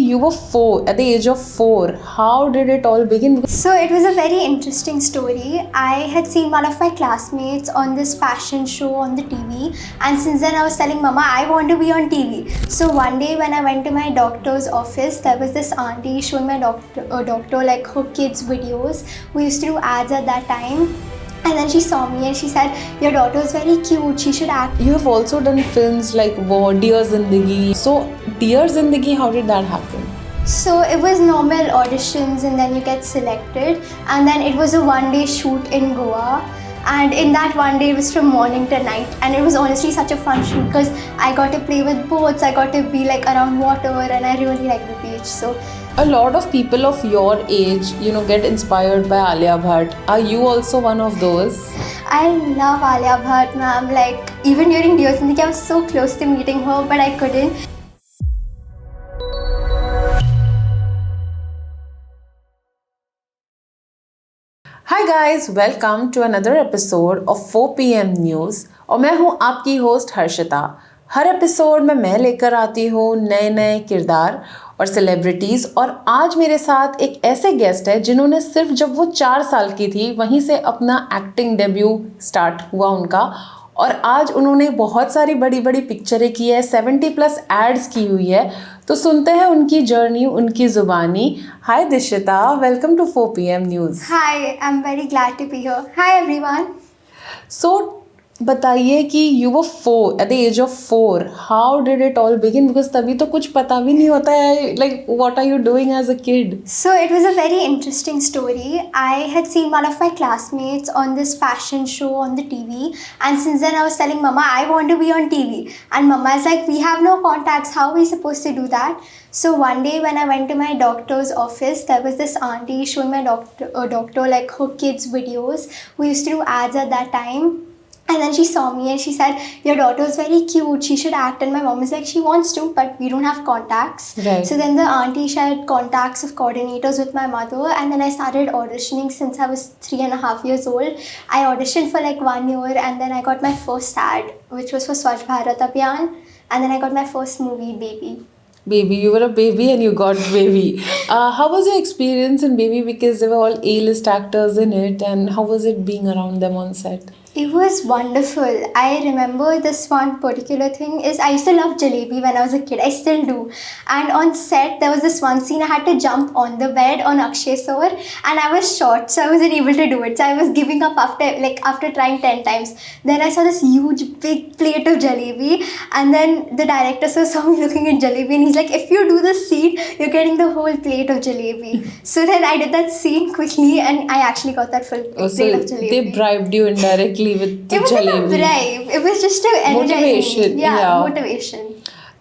you were 4 at the age of 4. How did it all begin? So it was a very interesting story. I had seen one of my classmates on this fashion show on the TV, and since then I was telling Mama I want to be on TV. So one day when I went to my doctor's office, there was this auntie showing my doctor like her kids' videos who used to do ads at that time. And then she saw me and she said, your daughter is very cute, she should act. You have also done films like War, Dear Zindagi. So, Dear Zindagi, how did that happen? So it was normal auditions and then you get selected, and then it was a one-day shoot in Goa, and in that one day it was from morning to night, and it was honestly such a fun shoot because I got to play with boats, I got to be like around water, and I really like the beach. So a lot of people of your age, get inspired by Alia Bhatt. Are you also one of those? I love Alia Bhatt, ma'am. Like even during Dear Zindagi, I was so close to meeting her, but I couldn't. Hi guys, welcome to another episode of 4 PM News और मैं हूँ आपकी host Harshita. हर episode में मैं लेकर आती हूँ नए नए किरदार और सेलिब्रिटीज़, और आज मेरे साथ एक ऐसे गेस्ट है जिन्होंने सिर्फ जब वो 4 साल की थी वहीं से अपना एक्टिंग डेब्यू स्टार्ट हुआ उनका, और आज उन्होंने बहुत सारी बड़ी बड़ी पिक्चरें की है, 70+ एड्स की हुई है। तो सुनते हैं उनकी जर्नी, उनकी ज़ुबानी। Hi Dishita, welcome to 4 PM news. Hi, I'm very glad to be here. Hi everyone. So बताइए कि you were 4 at the age of 4. How did it all begin? Because तभी तो कुछ पता भी नहीं होता है, like what are you doing as a kid? So it was a very interesting story. I had seen one of my classmates on this fashion show on the TV, and since then I was telling Mama I want to be on TV, and Mama is like, we have no contacts, how are we supposed to do that? So one day when I went to my doctor's office, there was this auntie showing my doctor like her kids' videos who used to do ads at that time. And then she saw me and she said, your daughter is very cute, she should act. And my mom is like, she wants to, but we don't have contacts. Right. So then the auntie shared contacts of coordinators with my mother, and then I started auditioning since I was 3.5 years old. I auditioned for like 1 year, and then I got my first ad, which was for Swachh Bharat Abhiyan. And then I got my first movie, Baby. Baby, you were a baby and you got Baby. How was your experience in Baby? Because they were all A-list actors in it, and how was it being around them on set? It was wonderful. I remember this one particular thing is I used to love jalebi when I was a kid. I still do. And on set, there was this one scene I had to jump on the bed on Akshay sir, and I was short, so I wasn't able to do it. So I was giving up after trying 10 times. Then I saw this huge big plate of jalebi, and then the director sir saw me looking at jalebi, and he's like, if you do this scene, you're getting the whole plate of jalebi. So then I did that scene quickly, and I actually got that full plate of jalebi. They bribed you indirectly with the it was jalebi. Not a bribe. It was just to energize Motivation, me. Yeah, motivation.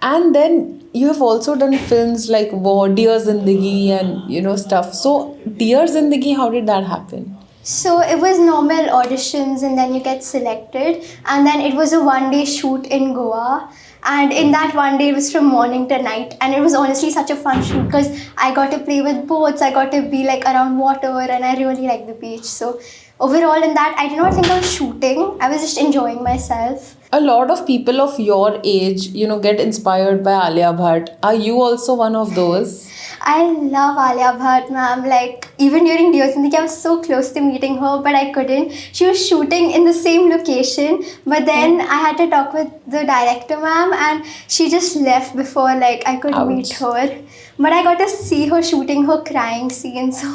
And then you have also done films like War, Dear Zindagi, and stuff. So Dear Zindagi, how did that happen? So it was normal auditions and then you get selected, and then it was a one-day shoot in Goa. And in that one day, it was from morning to night. And it was honestly such a fun shoot because I got to play with boats, I got to be like around water, and I really like the beach. So overall in that, I did not think I was shooting. I was just enjoying myself. A lot of people of your age, get inspired by Alia Bhatt. Are you also one of those? I love Alia Bhatt, ma'am. Like even during Dear Zindagi, I was so close to meeting her, but I couldn't. She was shooting in the same location, but then I had to talk with the director, ma'am, and she just left before I could meet her. But I got to see her shooting her crying scene. So.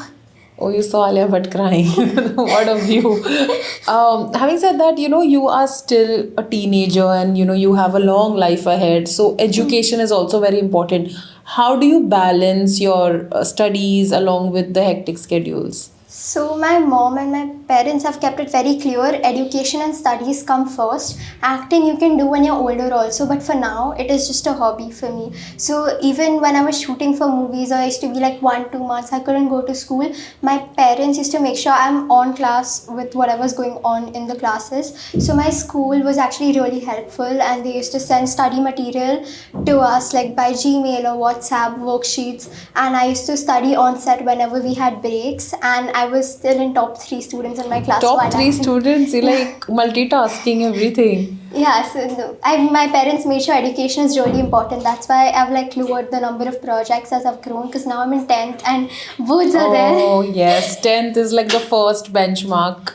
Oh, you saw Alia Bhatt crying. What a view. Having said that, you are still a teenager and, you have a long life ahead. So education is also very important. How do you balance your studies along with the hectic schedules? So my mom and my parents have kept it very clear, education and studies come first. Acting you can do when you're older also, but for now it is just a hobby for me. So even when I was shooting for movies, or I used to be like 1-2 months, I couldn't go to school, my parents used to make sure I'm on class with whatever's going on in the classes. So my school was actually really helpful, and they used to send study material to us like by Gmail or WhatsApp, worksheets, and I used to study on set whenever we had breaks, and I was still in top 3 students in my class. Top while 3 acting. students, you like multitasking everything. Yeah, so my parents made sure education is really important. That's why I've like lowered the number of projects as I've grown, because now I'm in 10th and boards are there. Oh yes, 10th is like the first benchmark.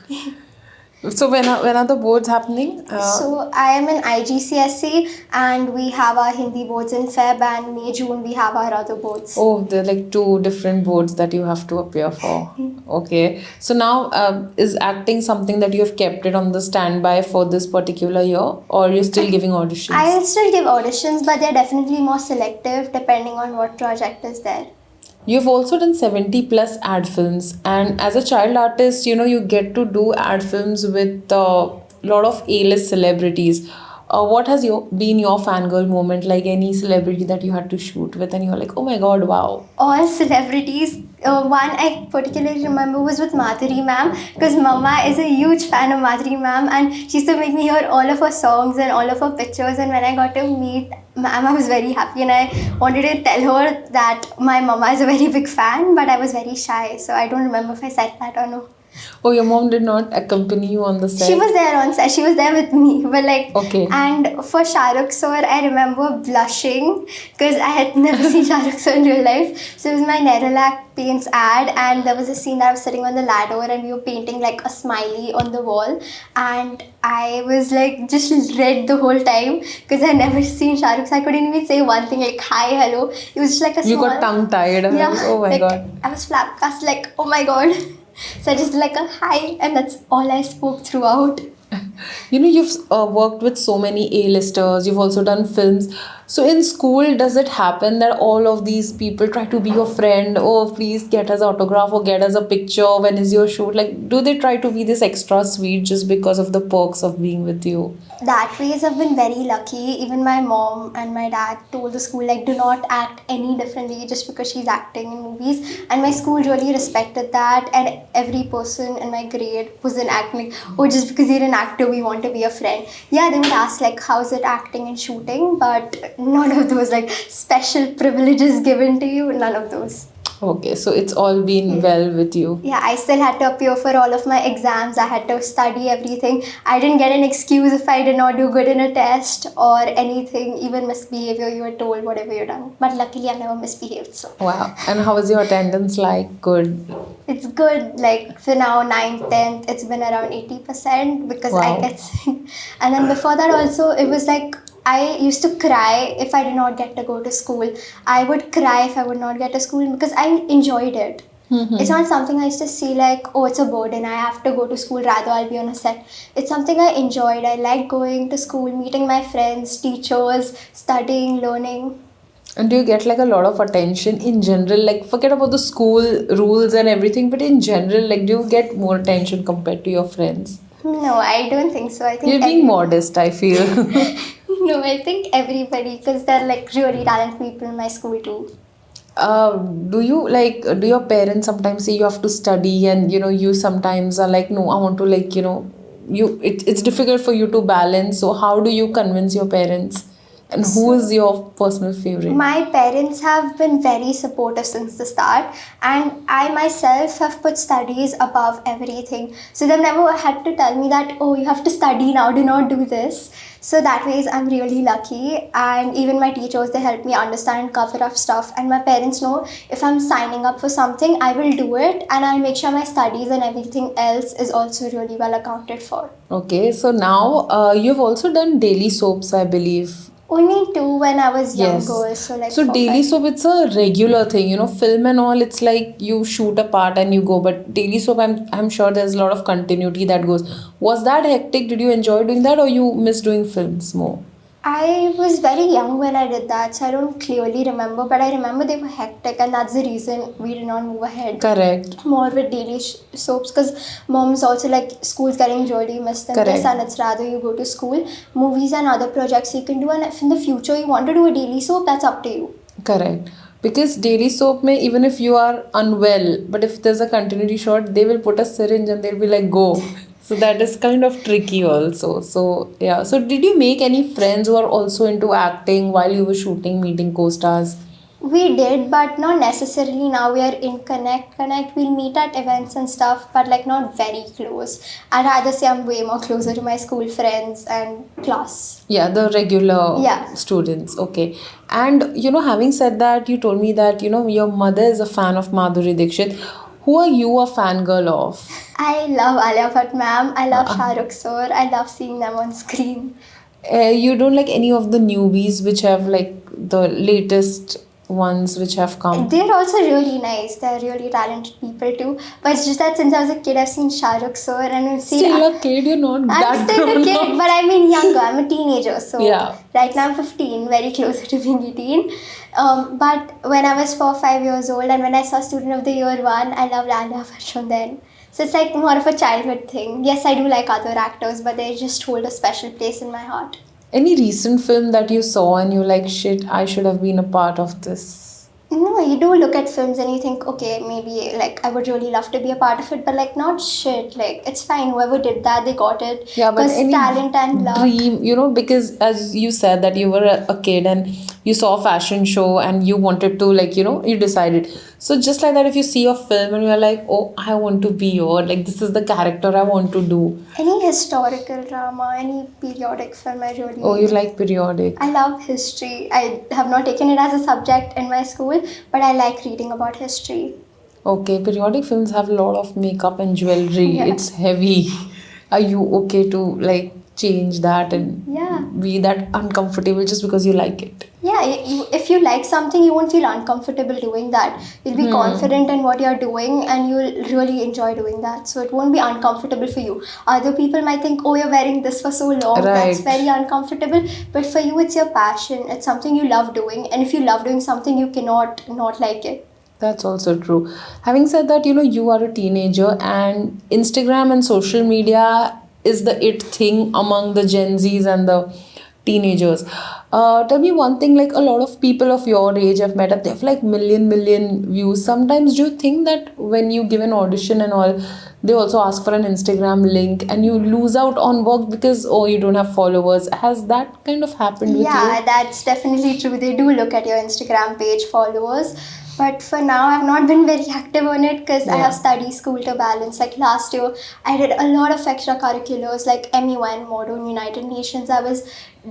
So when are the boards happening? So I am in IGCSE and we have our Hindi boards in Feb, and May, June we have our other boards. Oh, there are like 2 different boards that you have to appear for. Okay. So now, is acting something that you have kept it on the standby for this particular year, or you're still giving auditions? I'll still give auditions, but they're definitely more selective depending on what project is there. You've also done 70 plus ad films, and as a child artist, you get to do ad films with a lot of A-list celebrities. What has been your fangirl moment, like any celebrity that you had to shoot with, and you're like, oh my god, wow. All celebrities. One I particularly remember was with Madhuri ma'am, because Mama is a huge fan of Madhuri ma'am, and she used to make me hear all of her songs and all of her pictures. And when I got to meet ma'am, I was very happy, and I wanted to tell her that my mama is a very big fan, but I was very shy, so I don't remember if I said that or no. Oh, your mom did not accompany you on the set? She was there on set. She was there with me. But like, okay. And for Shah Rukh sir, I remember blushing because I had never seen Shah Rukh sir in real life. So it was my Nerolac paints ad, and there was a scene that I was sitting on the ladder and we were painting like a smiley on the wall, and I was like just red the whole time because I had never seen Shah Rukh, so I couldn't even say one thing like hi, hello. It was just like a small... You got tongue tied. Yeah. Oh my like, god. I was flabbergasted, like, oh my god. So I just like a hi, and that's all I spoke throughout. You've worked with so many A-listers. You've also done films. So in school, does it happen that all of these people try to be your friend? Oh, please get us autograph or get us a picture. When is your shoot? Like, do they try to be this extra sweet just because of the perks of being with you? That ways I've been very lucky. Even my mom and my dad told the school, like, do not act any differently just because she's acting in movies. And my school really respected that. And every person in my grade was in acting, like, oh, just because you're an actor, we want to be a friend. Yeah, they would ask, like, how's it acting and shooting? But none of those, like, special privileges given to you, none of those. Okay, so it's all been well with you. Yeah, I still had to appear for all of my exams. I had to study everything. I didn't get an excuse if I did not do good in a test or anything, even misbehavior. You were told whatever you've done. But luckily, I've never misbehaved. So. Wow. And how was your attendance like? Good? It's good. Like, for now, 9th, 10th, it's been around 80% because wow. I get sick. And then before that also, it was like, I used to cry if I did not get to go to school. I would cry if I would not get to school because I enjoyed it. Mm-hmm. It's not something I used to see like, oh, it's a burden, I have to go to school, rather I'll be on a set. It's something I enjoyed. I like going to school, meeting my friends, teachers, studying, learning. And do you get like a lot of attention in general? Like, forget about the school rules and everything, but in general, like, do you get more attention compared to your friends? No, I don't think so. I think you're being modest, I feel. No, I think everybody, because they're like really talented people in my school too. Do your parents sometimes say you have to study, and you sometimes are like, no, I want to, like, it's difficult for you to balance. So how do you convince your parents? And who is your personal favorite? My parents have been very supportive since the start, and I myself have put studies above everything. So they've never had to tell me that, oh, you have to study now, do not do this. So that ways I'm really lucky, and even my teachers, they help me understand and cover up stuff, and my parents know if I'm signing up for something, I will do it, and I'll make sure my studies and everything else is also really well accounted for. Okay, so now you've also done daily soaps, I believe. Only 2 when I was younger. Yes. So like daily soap, it's a regular thing, film and all, it's like you shoot a part and you go, but daily soap, I'm sure there's a lot of continuity that goes. Was that hectic? Did you enjoy doing that, or you miss doing films more? I was very young when I did that, so I don't clearly remember, but I remember they were hectic, and that's the reason we did not move ahead. Correct. More with daily soaps, because mom's also like, school's getting really missed in this, and it's rather you go to school, movies and other projects you can do, and if in the future you want to do a daily soap, that's up to you. Correct. Because daily soap may, even if you are unwell, but if there's a continuity shot, they will put a syringe and they'll be like, go. So that is kind of tricky also. So yeah. So did you make any friends who are also into acting while you were shooting, meeting co-stars? We did, but not necessarily. Now we are in connect. We'll meet at events and stuff, but like not very close. I'd rather say I'm way more closer to my school friends and class. Yeah, the regular Yeah. students. Okay. And having said that, you told me that your mother is a fan of Madhuri Dixit. Who are you a fangirl of? I love Alia Bhatt ma'am. I love Shah Rukh sir. I love seeing them on screen. You don't like any of the newbies which have like the latest ones which have come? They're also really nice. They're really talented people too. But it's just that since I was a kid, I've seen Shah Rukh sir and I've seen. Still a kid, you're not I'm that still a grown kid, up. but I mean younger. I'm a teenager, so Yeah. right now I'm 15, very closer to being 18. But when I was 4 or 5 years old, and when I saw Student of the Year 1, I loved Alia Bhatt from then. So it's like more of a childhood thing. Yes, I do like other actors, but they just hold a special place in my heart. Any recent film that you saw and you're like, shit, I should have been a part of this? No, you do look at films and you think, okay, maybe like I would really love to be a part of it, but like not shit. Like it's fine. Whoever did that, they got it. Yeah, but Because any talent and luck. dream, because as you said that you were a kid and you saw a fashion show and you wanted to like, you decided. So just like that, if you see a film and you're like, oh, I want to be, or like this is the character I want to do. Any historical drama, any periodic film, I really. Oh, you like periodic. I love history. I have not taken it as a subject in my school, but I like reading about history. Okay, periodic films have a lot of makeup and jewelry. Yeah. It's heavy. Are you okay to like change that and Yeah. be that uncomfortable just because you like it? Yeah, if you like something, you won't feel uncomfortable doing that. You'll be confident in what you're doing and you'll really enjoy doing that. So it won't be uncomfortable for you. Other people might think, oh, you're wearing this for so long. That's Right. very uncomfortable. But for you, it's your passion. It's something you love doing. And if you love doing something, you cannot not like it. That's also true. Having said that, you are a teenager and Instagram and social media is the it thing among the Gen Zs and the teenagers. Tell me one thing, like a lot of people of your age I've met up, they have like million views. Sometimes do you think that when you give an audition and all, they also ask for an Instagram link and you lose out on work because, oh, you don't have followers? Has that kind of happened with Yeah, you? that's definitely true. They do look at your Instagram page followers. But for now, I've not been very active on it because I Yeah. have study school to balance. Like last year, I did a lot of extracurriculars like MEY, Modern United Nations. I was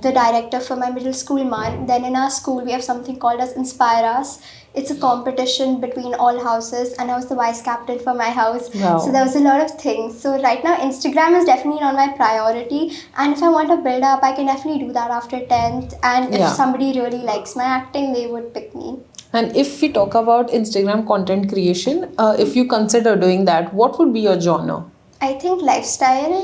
the director for my middle school month. Then in our school, we have something called as Inspire Us. It's a competition between all houses, and I was the vice captain for my house. Wow. So there was a lot of things. So right now, Instagram is definitely not my priority. And if I want to build up, I can definitely do that after 10th. And if Yeah. somebody really likes my acting, they would pick me. And if we talk about Instagram content creation, if you consider doing that, what would be your genre? I think lifestyle,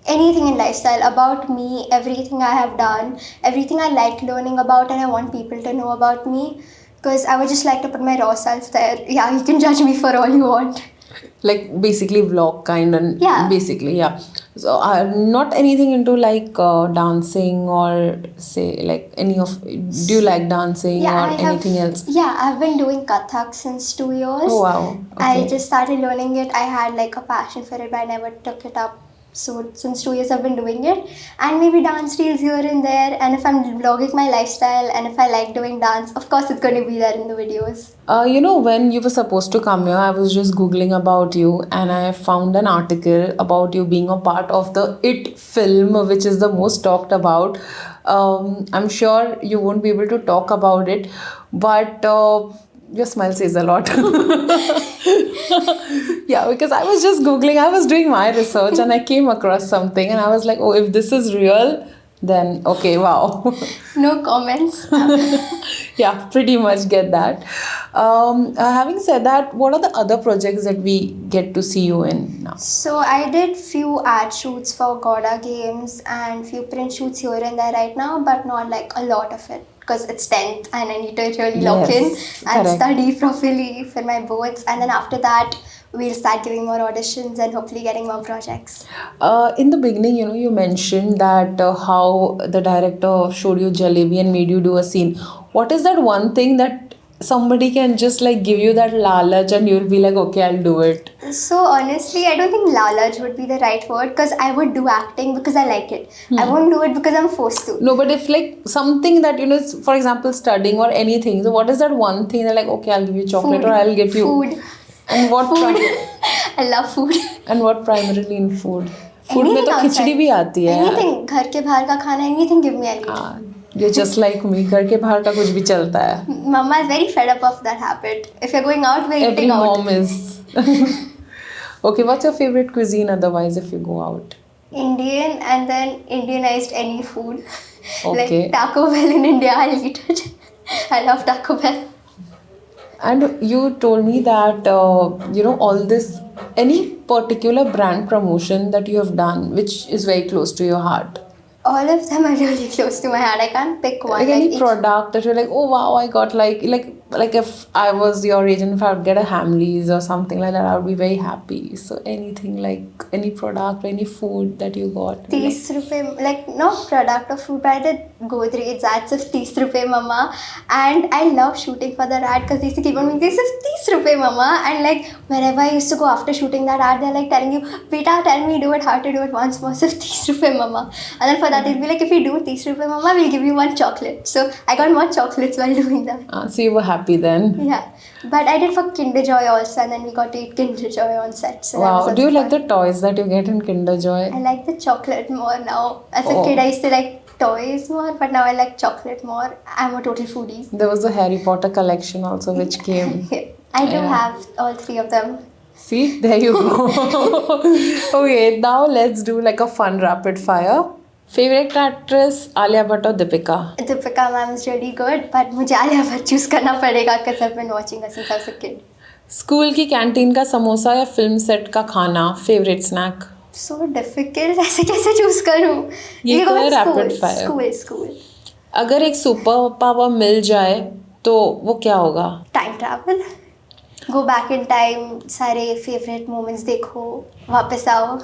anything in lifestyle, about me, everything I have done, everything I like learning about, and I want people to know about me. Because I would just like to put my raw self there. Yeah, you can judge me for all you want. Like basically vlog kind and Yeah. basically, yeah. So not anything into like dancing or say like any of, do you like dancing or anything else? Yeah, I've been doing Kathak since 2 years. Oh wow. I Okay. just started learning it. I had like a passion for it, but I never took it up. So since 2 years I've been doing it, and maybe dance reels here and there. And if I'm vlogging my lifestyle, and if I like doing dance, of course it's going to be there in the videos. When you were supposed to come here, I was just Googling about you and I found an article about you being a part of the It film, which is the most talked about. I'm sure you won't be able to talk about it, but your smile says a lot. Yeah, because I was just Googling, I was doing my research and I came across something and I was like, oh, if this is real, then okay, wow. No comments. Yeah, pretty much get that. Having said that, what are the other projects that we get to see you in now? So I did few ad shoots for Goda Games and few print shoots here and there right now, but not like a lot of it because it's 10th and I need to really lock in Yes, and correct. study properly for my boards, and then after that we'll start giving more auditions and hopefully getting more projects. In the beginning, you mentioned that how the director showed you Jalebi and made you do a scene. What is that one thing that somebody can just like give you that lalach and you'll be like, okay, I'll do it? So honestly, I don't think lalaj would be the right word because I would do acting because I like it. I won't do it because I'm forced to. No, but if like something that for example, studying or anything. So what is that one thing that like, okay, I'll give you chocolate Food. or I'll get you Food. And what Food. I love food. and what primarily in food? Food में Anything तो खिचड़ी outside. भी आती है यार. Anything. घर के बाहर का खाना, anything give me, I eat. You're just like me. घर के बाहर का कुछ भी चलता है. Mama is very fed up of that habit. If you're going out, we're Every eating out. mom is. Okay, what's your favorite cuisine otherwise if you go out? Indian and then Indianized any food. Okay. Like Taco Bell in India, I'll eat it. I love Taco Bell. And you told me that, all this, any particular brand promotion that you have done which is very close to your heart? All of them are really close to my heart. I can't pick one. Like any each- product that you're like, oh wow, I got like if I was your agent, if I would get a Hamleys or something like that, I would be very happy. So anything like any product or any food that you got. 30 rupees, like not product or food, but I did Godrej ads of 30 rupees mama, and I love shooting for that ad because they used to keep on making this of 30 rupees mama, and like wherever I used to go after shooting that ad, they're like telling you, beta, tell me do it, how to do it once more, so 30 rupees mama, and then for that it'd be like, if you do 30 rupees mama, we'll give you one chocolate. So I got more chocolates while doing that. So you were happy then. Yeah, but I did for Kinder Joy also, and then we got to eat Kinder Joy on set. So that Wow. was Do you also like fun. the toys that you get in Kinder Joy? I like the chocolate more now. As a Oh. kid, I used to like toys more, but now I like chocolate more. I'm a total foodie. There was a Harry Potter collection also which came. I do Yeah. have all 3 of them. See, there you go. Okay, now let's do like a fun rapid fire. Favorite actress, Alia Bhatt or Deepika? Deepika ma'am is really good, but मुझे Alia Bhatt choose करना पड़ेगा because I've been watching her since I was a kid. School की canteen का समोसा या film set का खाना, favourite snack? So difficult. ऐसे कैसे choose करूँ? ये You तो go है with rapid school, fire. School. अगर एक सुपर पावर मिल जाए तो वो क्या होगा? Time travel. Go back in time. सारे favorite moments देखो. वापस आओ.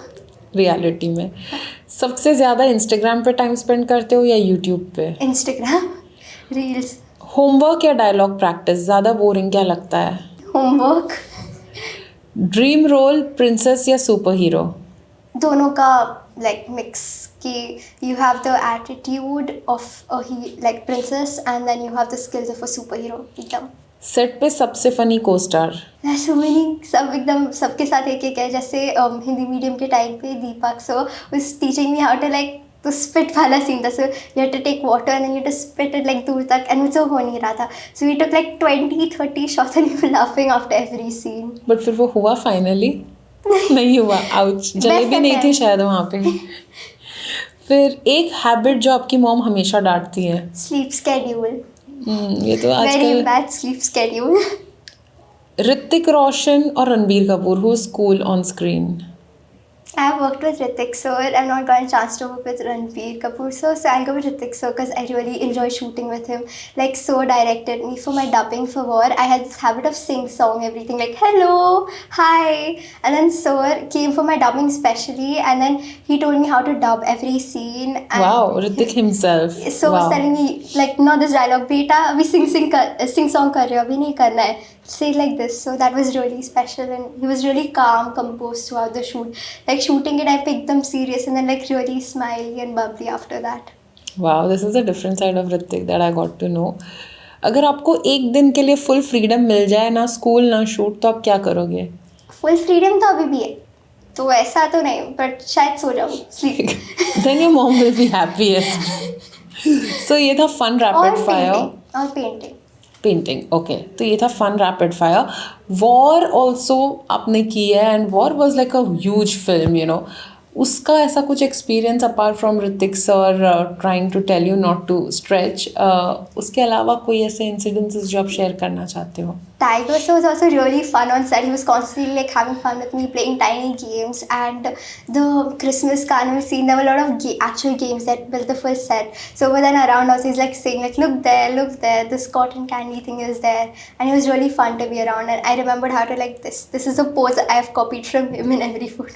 रियलिटी में सबसे ज्यादा इंस्टाग्राम पे टाइम स्पेंड करते हो या यूट्यूब पे? Instagram. Reels. होमवर्क या डायलॉग प्रैक्टिस ज्यादा बोरिंग क्या लगता है? Homework. ड्रीम रोल प्रिंसेस या सुपर हीरो? दोनों का like mix कि you have the attitude of a like princess and then you have the skills of a superhero एकदम. सेट पे सबसे फनी को स्टार? There's so many, सब एकदम सबके साथ एक एक है. जैसे हिंदी मीडियम के टाइम पे दीपक so was teaching me how to like तो spit वाला सीन था. So you had to take water and then you had to spit it like दूर तक and मुझसे हो नहीं रहा था. So we took like 20-30 shots and we were laughing after every scene. But फिर वो हुआ फाइनली? नहीं हुआ. आउच. जलेबी नहीं थी शायद वहाँ पे. फिर एक हैबिट जो आपकी मॉम हमेशा डांटती है? Sleep schedule. ये तो Very आजकल. bad sleep schedule. Hrithik Roshan और Ranbir Kapoor, who is cool on screen? I have worked with Hrithik sir. I've not gotten a chance to work with Ranveer Kapoor sir, so I'll go with Hrithik sir because I really enjoy shooting with him. Like, so directed me for my dubbing for War. I had this habit of sing song everything like hello, hi, and then sir came for my dubbing specially, and then he told me how to dub every scene. And Wow, Hrithik himself. So Wow. was telling me like, no, this dialogue, beta, अभी sing song कर रहे हो, अभी नहीं करना है. Say it like this. So that was really special, and he was really calm, composed throughout the shoot. Like shooting it, I picked them serious, and then like really smiley and bubbly after that. Wow, this is a different side of Hrithik that I got to know. अगर आपको एक दिन के लिए full freedom मिल जाए, ना school ना shoot, तो आप क्या करोगे? Full freedom तो अभी भी है. तो ऐसा तो नहीं, but शायद सो जाऊँ, sleep. Then your mom will be happiest. So ये था fun rapid fire. और painting. पेंटिंग. ओके, तो ये था fun rapid fire. War also आपने की है and war was like a huge film, you know. उसका ऐसा कुछ experience apart from Hrithik sir trying to tell you not to stretch, उसके अलावा कोई ऐसे इंसिडेंसेस जो आप शेयर करना चाहते हो? Tiger Sir was also really fun on set. He was constantly like having fun with me, playing tiny games, and the Christmas carnival scene. There were a lot of actual games that built the full set. So but then around us, he's like saying like, look there, this cotton candy thing is there, and it was really fun to be around. And I remembered how to like this. This is a pose I have copied from him in every food.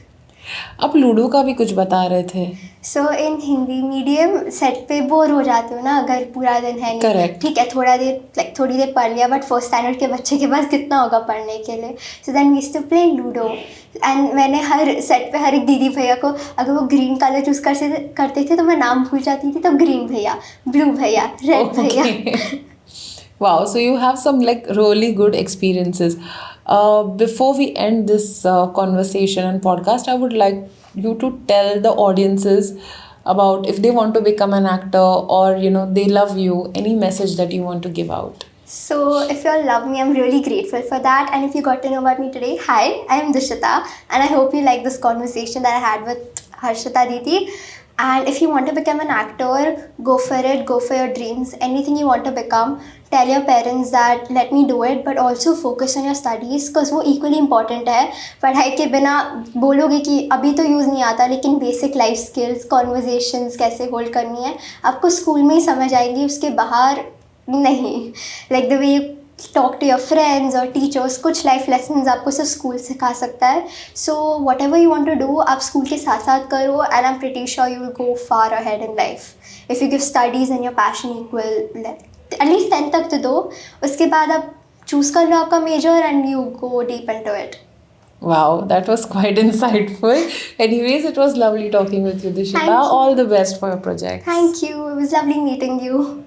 आप ludo का भी कुछ बता रहे थे. सो इन Hindi medium set पे bore हो जाते हो ना अगर पूरा दिन है नहीं. Correct. ठीक है थोड़ी देर पढ़ लिया बट फर्स्ट स्टैंडर्ड के बच्चे के पास कितना होगा पढ़ने के लिए. So then we used to play ludo and मैंने हर सेट पे हर एक दीदी भैया को अगर वो ग्रीन कलर चूज़ करते थे तो मैं नाम भूल जाती थी. तो ग्रीन भैया, ब्लू भैया, रेड भैया. Wow, so you have some like really good experiences. Before we end this conversation and podcast, I would like you to tell the audiences about if they want to become an actor or they love you, any message that you want to give out. So, if you all love me, I'm really grateful for that. And if you got to know about me today, hi, I am Dishita, and I hope you like this conversation that I had with Harshita Diti. And if you want to become an actor, go for it, go for your dreams, anything you want to become. Tell your parents that let me do it, but also focus on your studies because वो equally important है. पढ़ाई के बिना बोलोगे कि अभी तो use नहीं आता, लेकिन बेसिक लाइफ स्किल्स, कॉन्वर्जेशंस कैसे होल्ड करनी है आपको स्कूल में ही समझ आएंगी, उसके बाहर नहीं. Like the way you talk to your friends और टीचर्स, कुछ लाइफ लेसन्स आपको सिर्फ स्कूल सिखा सकता है. So whatever you want to do आप स्कूल के साथ साथ करो and I am pretty sure you will go far ahead in life if you give studies and your passion equal. At least 10th तक तो दो, उसके बाद आप चूज़ कर लो आपका major and you go deep into it. Wow, that was quite insightful. Anyways, it was lovely talking with you, Dishita. Thank you. All the best for your project. Thank you. It was lovely meeting you.